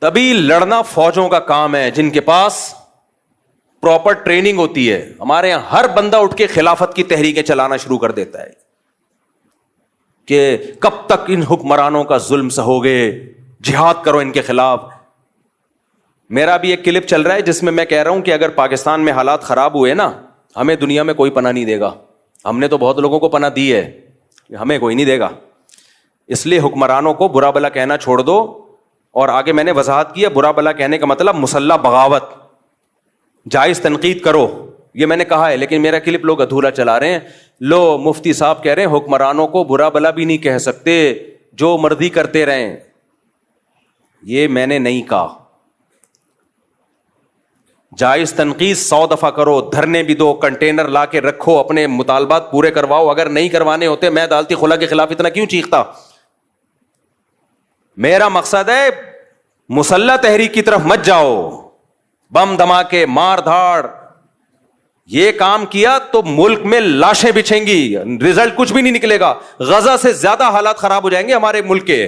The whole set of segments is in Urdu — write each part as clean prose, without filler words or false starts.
تبھی لڑنا فوجوں کا کام ہے جن کے پاس پراپر ٹریننگ ہوتی ہے. ہمارے یہاں ہر بندہ اٹھ کے خلافت کی تحریکیں چلانا شروع کر دیتا ہے کہ کب تک ان حکمرانوں کا ظلم سہو گے, جہاد کرو ان کے خلاف. میرا بھی ایک کلپ چل رہا ہے جس میں میں کہہ رہا ہوں کہ اگر پاکستان میں حالات خراب ہوئے نا, ہمیں دنیا میں کوئی پناہ نہیں دے گا. ہم نے تو بہت لوگوں کو پناہ دی ہے, ہمیں کوئی نہیں دے گا. اس لیے حکمرانوں کو برا بلا کہنا چھوڑ دو. اور آگے میں نے وضاحت کی ہے, برا بلا کہنے کا مطلب مسلح بغاوت, جائز تنقید کرو, یہ میں نے کہا ہے. لیکن میرا کلپ لوگ ادھورا چلا رہے ہیں. لو مفتی صاحب کہہ رہے ہیں حکمرانوں کو برا بلا بھی نہیں کہہ سکتے, جو مرضی کرتے رہیں. یہ میں نے نہیں کہا. جائز تنقید 100 دفعہ کرو, دھرنے بھی دو, کنٹینر لا کے رکھو, اپنے مطالبات پورے کرواؤ. اگر نہیں کروانے ہوتے میں عدالتی خلا کے خلاف اتنا کیوں چیختا. میرا مقصد ہے مسلح تحریک کی طرف مت جاؤ, بم دھماکے مار دھاڑ. یہ کام کیا تو ملک میں لاشیں بچھیں گی, رزلٹ کچھ بھی نہیں نکلے گا. غزہ سے زیادہ حالات خراب ہو جائیں گے ہمارے ملک کے,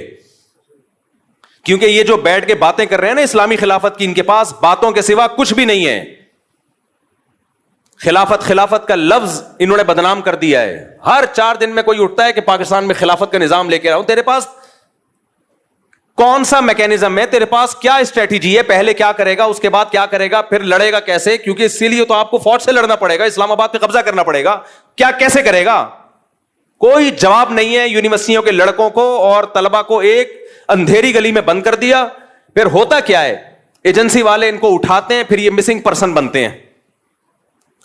کیونکہ یہ جو بیٹھ کے باتیں کر رہے ہیں نا اسلامی خلافت کی, ان کے پاس باتوں کے سوا کچھ بھی نہیں ہے. خلافت خلافت کا لفظ انہوں نے بدنام کر دیا ہے. ہر 4 دن میں کوئی اٹھتا ہے کہ پاکستان میں خلافت کا نظام لے کے آؤں. تیرے پاس کون سا میکینزم ہے, تیرے پاس کیا اسٹریٹجی ہے, پہلے کیا کرے گا, اس کے بعد کیا کرے گا, پھر لڑے گا کیسے؟ کیونکہ اسی لیے تو آپ کو فوج سے لڑنا پڑے گا, اسلام آباد پہ قبضہ کرنا پڑے گا. کیا کیسے کرے گا؟ کوئی جواب نہیں ہے. یونیورسٹیوں کے لڑکوں کو اور طلبہ کو ایک اندھیری گلی میں بند کر دیا. پھر ہوتا کیا ہے, ایجنسی والے ان کو اٹھاتے ہیں, پھر یہ مسنگ پرسن بنتے ہیں.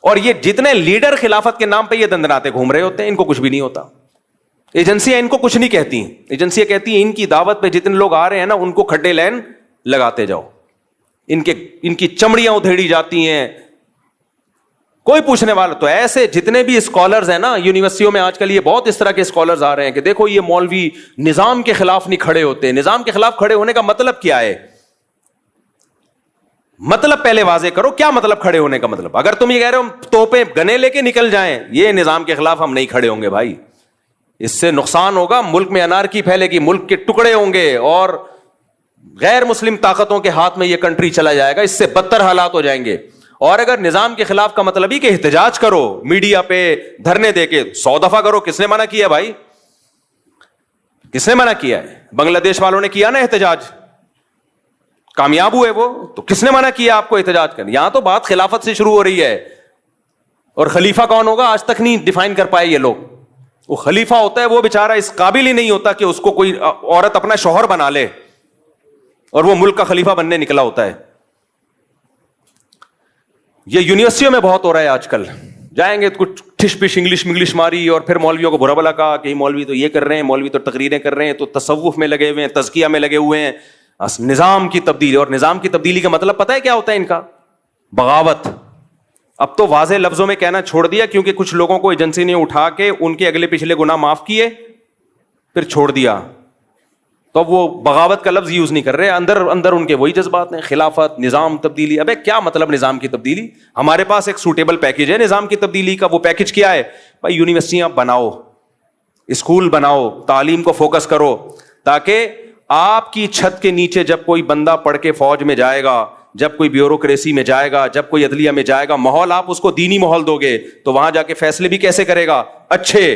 اور یہ جتنے لیڈر خلافت کے نام پہ یہ دندناتے گھوم رہے ہوتے ہیں, ان کو کچھ بھی نہیں ہوتا. ایجنسیاں ان کو کچھ نہیں کہتی. ایجنسیاں کہتی ہیں ان کی دعوت پہ جتنے لوگ آ رہے ہیں نا ان کو کھڈے لین لگاتے جاؤ, ان کی چمڑیاں ادھیڑی جاتی ہیں, کوئی پوچھنے والا. تو ایسے جتنے بھی اسکالرز ہیں نا یونیورسٹیوں میں آج کل, یہ بہت اس طرح کے اسکالرز آ رہے ہیں کہ دیکھو یہ مولوی نظام کے خلاف نہیں کھڑے ہوتے. نظام کے خلاف کھڑے ہونے کا مطلب کیا ہے؟ مطلب پہلے واضح کرو, کیا مطلب کھڑے ہونے کا مطلب؟ اگر تم یہ کہہ رہے ہو توپیں گنے لے کے نکل جائیں, یہ نظام کے خلاف ہم نہیں کھڑے ہوں گے بھائی. اس سے نقصان ہوگا, ملک میں انارکی پھیلے گی, ملک کے ٹکڑے ہوں گے, اور غیر مسلم طاقتوں کے ہاتھ میں یہ کنٹری چلا جائے گا. اس سے بدتر حالات ہو جائیں گے. اور اگر نظام کے خلاف کا مطلب ہی کہ احتجاج کرو, میڈیا پہ دھرنے دے کے 100 دفعہ کرو, کس نے منع کیا بھائی؟ کس نے منع کیا ہے؟ بنگلہ دیش والوں نے کیا نا احتجاج, کامیاب ہوئے وہ, تو کس نے منع کیا آپ کو احتجاج کرنے؟ یہاں تو بات خلافت سے شروع ہو رہی ہے. اور خلیفہ کون ہوگا آج تک نہیں ڈیفائن کر پائے یہ لوگ. وہ خلیفہ ہوتا ہے وہ بیچارہ اس قابل ہی نہیں ہوتا کہ اس کو کوئی عورت اپنا شوہر بنا لے, اور وہ ملک کا خلیفہ بننے نکلا ہوتا ہے. یہ یونیورسٹیوں میں بہت ہو رہا ہے آج کل. جائیں گے تو کچھ ٹھش پش انگلش ماری, اور پھر مولویوں کو برا بلا کہا کہ مولوی تو یہ کر رہے ہیں, مولوی تو تقریریں کر رہے ہیں, تو تصوف میں لگے ہوئے ہیں, تزکیہ میں لگے ہوئے ہیں, نظام کی تبدیلی. اور نظام کی تبدیلی کا مطلب پتہ ہے کیا ہوتا ہے ان کا؟ بغاوت. اب تو واضح لفظوں میں کہنا چھوڑ دیا, کیونکہ کچھ لوگوں کو ایجنسی نے اٹھا کے ان کے اگلے پچھلے گناہ معاف کیے, پھر چھوڑ دیا. تو اب وہ بغاوت کا لفظ یوز نہیں کر رہے. اندر ان کے وہی جذبات ہیں, خلافت, نظام تبدیلی. ابے کیا مطلب نظام کی تبدیلی؟ ہمارے پاس ایک سوٹیبل پیکج ہے نظام کی تبدیلی کا. وہ پیکج کیا ہے بھائی؟ یونیورسٹیاں بناؤ, اسکول بناؤ, تعلیم کو فوکس کرو, تاکہ آپ کی چھت کے نیچے جب کوئی بندہ پڑھ کے فوج میں جائے گا, جب کوئی بیوروکریسی میں جائے گا, جب کوئی عدلیہ میں جائے گا, ماحول آپ اس کو دینی ماحول دو گے تو وہاں جا کے فیصلے بھی کیسے کرے گا؟ اچھے.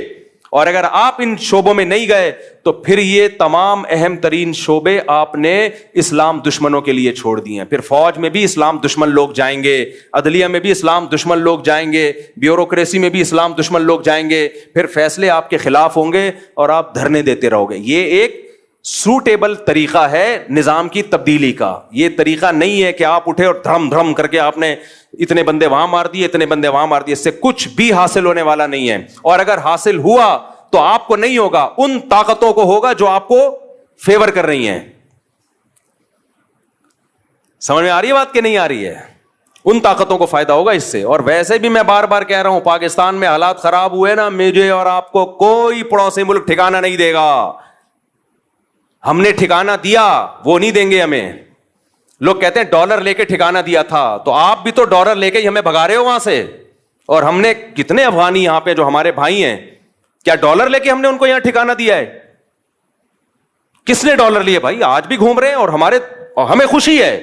اور اگر آپ ان شعبوں میں نہیں گئے تو پھر یہ تمام اہم ترین شعبے آپ نے اسلام دشمنوں کے لیے چھوڑ دیے ہیں. پھر فوج میں بھی اسلام دشمن لوگ جائیں گے, عدلیہ میں بھی اسلام دشمن لوگ جائیں گے, بیوروکریسی میں بھی اسلام دشمن لوگ جائیں گے. پھر فیصلے آپ کے خلاف ہوں گے اور آپ دھرنے دیتے رہو گے. یہ ایک سوٹیبل طریقہ ہے نظام کی تبدیلی کا. یہ طریقہ نہیں ہے کہ آپ اٹھے اور دھڑم دھڑم کر کے آپ نے اتنے بندے وہاں مار دیے, اتنے بندے وہاں مار دیے. اس سے کچھ بھی حاصل ہونے والا نہیں ہے. اور اگر حاصل ہوا تو آپ کو نہیں ہوگا, ان طاقتوں کو ہوگا جو آپ کو فیور کر رہی ہیں. سمجھ میں آ رہی ہے بات کہ نہیں آ رہی ہے؟ ان طاقتوں کو فائدہ ہوگا اس سے. اور ویسے بھی میں بار بار کہہ رہا ہوں, پاکستان میں حالات خراب ہوئے نا, مجھے اور آپ کو کوئی پڑوسی ملک ٹھکانہ نہیں دے گا. ہم نے ٹھکانہ دیا, وہ نہیں دیں گے ہمیں. لوگ کہتے ہیں ڈالر لے کے ٹھکانہ دیا تھا, تو آپ بھی تو ڈالر لے کے ہی ہمیں بھگا رہے ہو وہاں سے. اور ہم نے کتنے افغانی یہاں پہ جو ہمارے بھائی ہیں, کیا ڈالر لے کے ہم نے ان کو یہاں ٹھکانہ دیا ہے؟ کس نے ڈالر لیے بھائی؟ آج بھی گھوم رہے ہیں, اور ہمارے اور ہمیں خوشی ہے,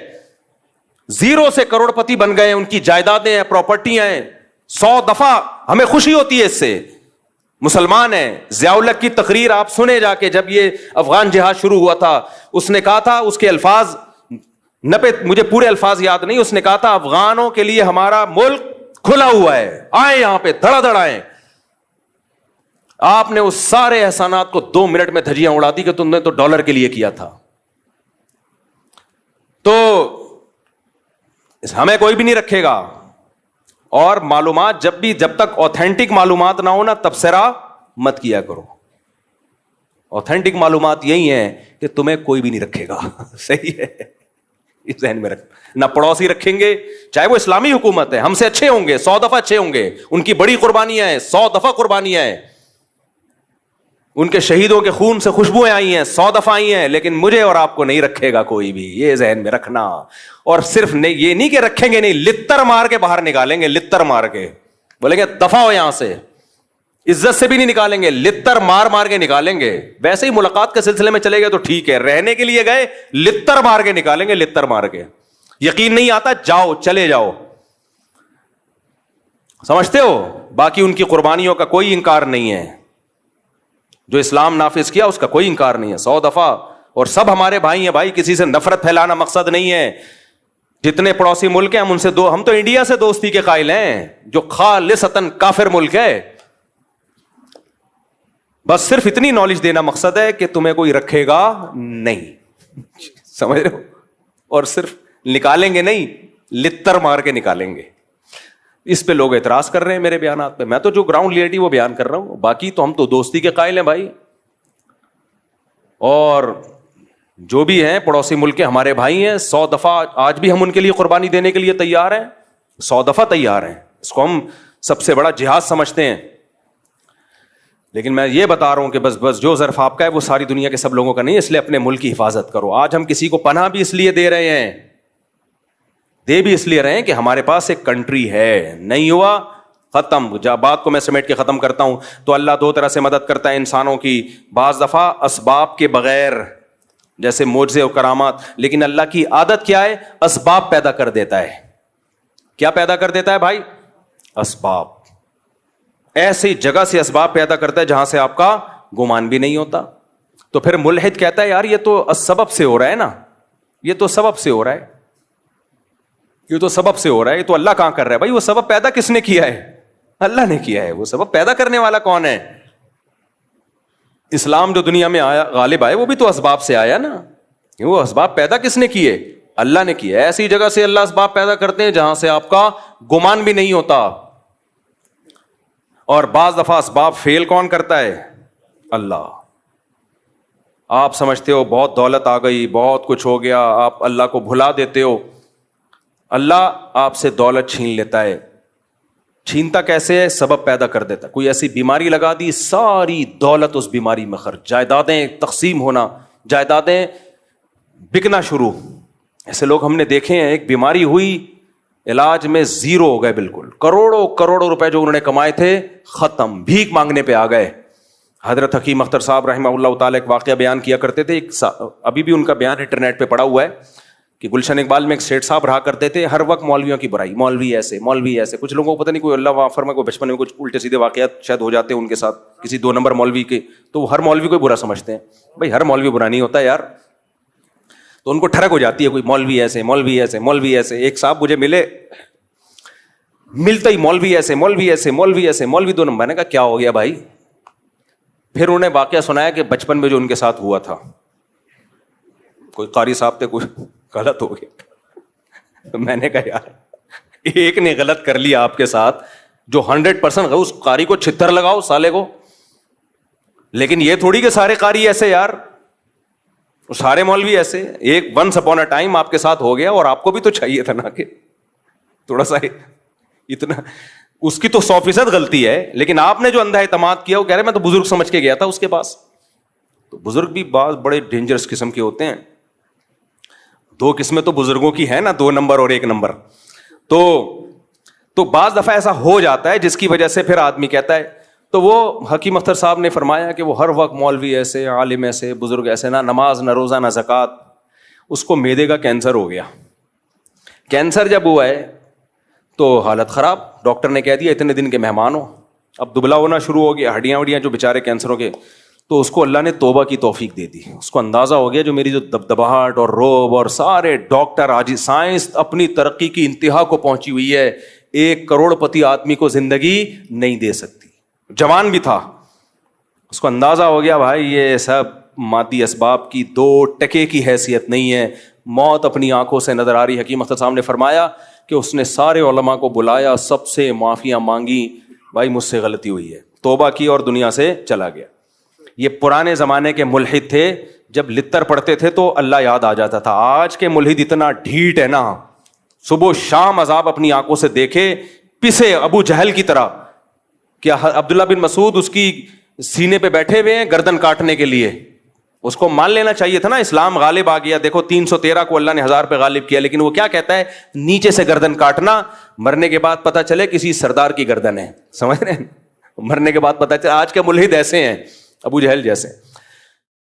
زیرو سے کروڑپتی بن گئے, ان کی جائیدادیں ہیں, پراپرٹیاں ہیں, 100 دفعہ ہمیں خوشی ہوتی ہے اس سے. مسلمان ہیں. ضیاء الحق کی تقریر آپ سنے جا کے, جب یہ افغان جہاد شروع ہوا تھا, اس نے کہا تھا, اس کے الفاظ مجھے پورے الفاظ یاد نہیں, اس نے کہا تھا افغانوں کے لیے ہمارا ملک کھلا ہوا ہے, آئے یہاں پہ دھڑا دھڑ آئے. آپ نے اس سارے احسانات کو 2 منٹ میں دھجیاں اڑا دی کہ تم نے تو ڈالر کے لیے کیا تھا. تو ہمیں کوئی بھی نہیں رکھے گا. اور معلومات جب تک آتھینٹک معلومات نہ ہو نا, تبصرہ مت کیا کرو. آتھینٹک معلومات یہی ہیں کہ تمہیں کوئی بھی نہیں رکھے گا. صحیح ہے, اس ذہن میں رکھ. نہ پڑوسی رکھیں گے, چاہے وہ اسلامی حکومت ہے, ہم سے اچھے ہوں گے, 100 دفعہ اچھے ہوں گے, ان کی بڑی قربانیاں ہیں, 100 دفعہ قربانیاں ہیں, ان کے شہیدوں کے خون سے خوشبوئیں آئی ہیں, 100 دفعہ آئی ہیں, لیکن مجھے اور آپ کو نہیں رکھے گا کوئی بھی. یہ ذہن میں رکھنا. اور صرف یہ نہیں کہ رکھیں گے نہیں, لتر مار کے باہر نکالیں گے, لتر مار کے بولیں گے دفع ہو یہاں سے. عزت سے بھی نہیں نکالیں گے, لتر مار مار کے نکالیں گے. ویسے ہی ملاقات کے سلسلے میں چلے گئے تو ٹھیک ہے, رہنے کے لیے گئے لتر مار کے نکالیں گے, لتر مار کے. یقین نہیں آتا, جاؤ, چلے جاؤ. سمجھتے ہو؟ باقی ان کی قربانیوں کا کوئی انکار نہیں ہے, جو اسلام نافذ کیا اس کا کوئی انکار نہیں ہے, 100 دفعہ. اور سب ہمارے بھائی ہیں بھائی, کسی سے نفرت پھیلانا مقصد نہیں ہے. جتنے پڑوسی ملک ہیں ہم ان سے ہم تو انڈیا سے دوستی کے قائل ہیں, جو خالصتاً کافر ملک ہے. بس صرف اتنی نالج دینا مقصد ہے کہ تمہیں کوئی رکھے گا نہیں. سمجھ رہے ہو؟ اور صرف نکالیں گے نہیں, لتر مار کے نکالیں گے. اس پہ لوگ اعتراض کر رہے ہیں میرے بیانات پہ. میں تو جو گراؤنڈ ریئلٹی وہ بیان کر رہا ہوں, باقی تو ہم تو دوستی کے قائل ہیں بھائی. اور جو بھی ہیں پڑوسی ملک کے ہمارے بھائی ہیں, 100 دفعہ آج بھی ہم ان کے لیے قربانی دینے کے لیے تیار ہیں, 100 دفعہ تیار ہیں. اس کو ہم سب سے بڑا جہاد سمجھتے ہیں. لیکن میں یہ بتا رہا ہوں کہ بس جو ظرف آپ کا ہے وہ ساری دنیا کے سب لوگوں کا نہیں, اس لیے اپنے ملک کی حفاظت کرو. آج ہم کسی کو پناہ بھی اس لیے دے رہے ہیں, دے بھی اس لیے رہے ہیں کہ ہمارے پاس ایک کنٹری ہے. نہیں ہوا ختم. جب بات کو میں سمیٹ کے ختم کرتا ہوں تو اللہ 2 طرح سے مدد کرتا ہے انسانوں کی. بعض دفعہ اسباب کے بغیر, جیسے معجزے و کرامات. لیکن اللہ کی عادت کیا ہے؟ اسباب پیدا کر دیتا ہے. کیا پیدا کر دیتا ہے بھائی؟ اسباب. ایسی جگہ سے اسباب پیدا کرتا ہے جہاں سے آپ کا گمان بھی نہیں ہوتا. تو پھر ملحد کہتا ہے یار یہ تو سبب سے ہو رہا ہے نا, یہ تو سبب سے ہو رہا ہے, یہ تو سبب سے ہو رہا ہے, یہ تو اللہ کہاں کر رہا ہے. بھائی وہ سبب پیدا کس نے کیا ہے؟ اللہ نے کیا ہے. وہ سبب پیدا کرنے والا کون ہے؟ اسلام جو دنیا میں آیا غالب آئے وہ بھی تو اسباب سے آیا نا. وہ اسباب پیدا کس نے کیے؟ اللہ نے کیا. ایسی جگہ سے اللہ اسباب پیدا کرتے ہیں جہاں سے آپ کا گمان بھی نہیں ہوتا. اور بعض دفعہ اسباب فیل کون کرتا ہے؟ اللہ. آپ سمجھتے ہو بہت دولت آ گئی, بہت کچھ ہو گیا, آپ اللہ کو بھلا دیتے ہو. اللہ آپ سے دولت چھین لیتا ہے. چھینتا کیسے ہے؟ سبب پیدا کر دیتا. کوئی ایسی بیماری لگا دی, ساری دولت اس بیماری میں خرچ, جائیدادیں تقسیم ہونا, جائیدادیں بکنا شروع. ایسے لوگ ہم نے دیکھے ہیں, ایک بیماری ہوئی, علاج میں زیرو ہو گئے بالکل. کروڑوں کروڑوں روپے جو انہوں نے کمائے تھے ختم, بھیک مانگنے پہ آ گئے. حضرت حکیم اختر صاحب رحمہ اللہ تعالیٰ ایک واقعہ بیان کیا کرتے تھے. ابھی بھی ان کا بیان انٹرنیٹ پہ پڑا ہوا ہے کہ گلشن اقبال میں ایک سیٹھ صاحب رہا کرتے تھے, ہر وقت مولویوں کی برائی, مولوی ایسے مولوی ایسے. کچھ لوگوں کو پتہ نہیں, کوئی اللہ معاف فرمائے, کوئی بچپن میں کچھ الٹے سیدھے واقعات شاید ہو جاتے ہیں ان کے ساتھ کسی 2 نمبر مولوی کے, تو وہ ہر مولوی کو برا سمجھتے ہیں. بھائی ہر مولوی برا نہیں ہوتا یار. تو ان کو ٹھڑک ہو جاتی ہے, کوئی مولوی ایسے مولوی ایسے مولوی ایسے. ایک صاحب مجھے ملتا ہی مولوی ایسے مولوی ایسے مولوی ایسے مولوی 2 نمبر. میں نے کہا کیا ہو گیا بھائی؟ پھر انہیں واقعہ سنایا کہ بچپن میں جو ان کے ساتھ ہوا تھا, کوئی قاری صاحب تھے, کچھ غلط ہو گیا. میں نے کہا یار ایک نے غلط کر لیا آپ کے ساتھ, جو 100% اس قاری کو چھتر لگاؤ سالے کو. لیکن یہ تھوڑی کہ سارے قاری ایسے یار, سارے مولوی ایسے. ایک ونس اپون اے ٹائم آپ کے ساتھ ہو گیا, اور آپ کو بھی تو چاہیے تھا نا کہ تھوڑا سا اتنا. اس کی تو 100% غلطی ہے, لیکن آپ نے جو اندھا اعتماد کیا, وہ کہہ رہے میں تو بزرگ سمجھ کے گیا تھا اس کے پاس. تو بزرگ بھی بعض بڑے ڈینجرس قسم کے ہوتے ہیں. 2 قسمیں تو بزرگوں کی ہے نا, 2 نمبر اور 1 نمبر. تو بعض دفعہ ایسا ہو جاتا ہے جس کی وجہ سے پھر آدمی کہتا ہے. تو وہ حکیم اختر صاحب نے فرمایا کہ وہ ہر وقت مولوی ایسے, عالم ایسے, بزرگ ایسے, نہ نماز نہ روزہ نہ زکوٰۃ. اس کو میدے کا کینسر ہو گیا. کینسر جب ہوا ہے تو حالت خراب, ڈاکٹر نے کہہ دیا اتنے دن کے مہمان ہو. اب دبلا ہونا شروع ہو گیا, ہڈیاں وڈیاں جو بیچارے کینسروں کے. تو اس کو اللہ نے توبہ کی توفیق دے دی. اس کو اندازہ ہو گیا جو میری جو دبدباہٹ اور روب اور سارے ڈاکٹر آج سائنس اپنی ترقی کی انتہا کو پہنچی ہوئی ہے, 1 کروڑپتی آدمی کو زندگی نہیں دے سکتی. جوان بھی تھا, اس کو اندازہ ہو گیا بھائی یہ سب مادی اسباب کی 2 ٹکے کی حیثیت نہیں ہے, موت اپنی آنکھوں سے نظر آ رہی. حکیم اختر صاحب نے فرمایا کہ اس نے سارے علماء کو بلایا, سب سے معافیاں مانگی, بھائی مجھ سے غلطی ہوئی ہے, توبہ کی اور دنیا سے چلا گیا. یہ پرانے زمانے کے ملحد تھے, جب لتر پڑھتے تھے تو اللہ یاد آ جاتا تھا. آج کے ملحد اتنا ڈھیٹ ہے نا, صبح شام عذاب اپنی آنکھوں سے دیکھے, پسے ابو جہل کی طرح. کیا عبداللہ بن مسعود اس کی سینے پہ بیٹھے ہوئے ہیں گردن کاٹنے کے لیے؟ اس کو مان لینا چاہیے تھا نا, اسلام غالب آ گیا. دیکھو 313 کو اللہ نے 1000 پہ غالب کیا, لیکن وہ کیا کہتا ہے نیچے سے گردن کاٹنا, مرنے کے بعد پتا چلے کسی سردار کی گردن ہے. سمجھ رہے ہیں, مرنے کے بعد پتا چلے. آج کے ملحد ایسے ہیں ابو جہل جیسے.